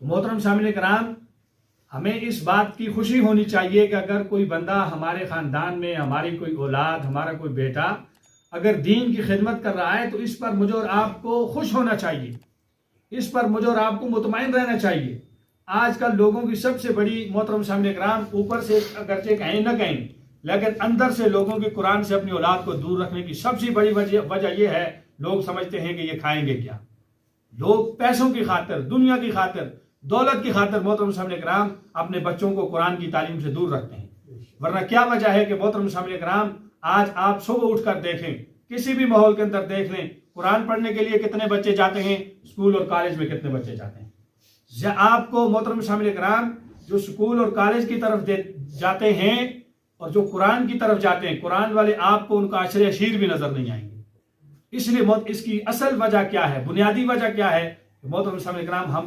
तो मोहतरम सामने कराम, हमें इस बात की खुशी होनी चाहिए कि अगर कोई बंदा हमारे ख़ानदान में, हमारी कोई औलाद, हमारा कोई बेटा अगर दीन की खिदमत कर रहा है तो इस पर मुझे और आपको खुश होना चाहिए, इस पर मुझे और आपको मुतमईन रहना चाहिए। आजकल लोगों की सबसे बड़ी मोहतरम सामने कराम, ऊपर से अगरचे कहें न कहें, लेकिन अंदर से लोगों की कुरान से अपनी औलाद को दूर रखने की सबसे बड़ी वजह यह है, लोग समझते हैं कि ये खाएंगे क्या। लोग पैसों की खातिर, दुनिया की खातिर, दौलत की खातिर मोहतरम सामने कराम अपने बच्चों को कुरान की तालीम से दूर रखते हैं। वरना क्या वजह है कि मोहतरम सामने कराम, आज आप सुबह उठकर देखें, किसी भी माहौल के अंदर देख लें, कुरान पढ़ने के लिए कितने बच्चे जाते हैं, स्कूल और कॉलेज में कितने बच्चे जाते हैं। आपको मोहतरम सामने कराम, जो स्कूल और कॉलेज की तरफ जाते हैं और जो कुरान की तरफ जाते हैं, कुरान वाले आपको उनका अशर शीर भी नजर नहीं आएंगे। इसलिए इसकी असल वजह क्या है, बुनियादी वजह क्या है, मोहतरम सामने कराम, हम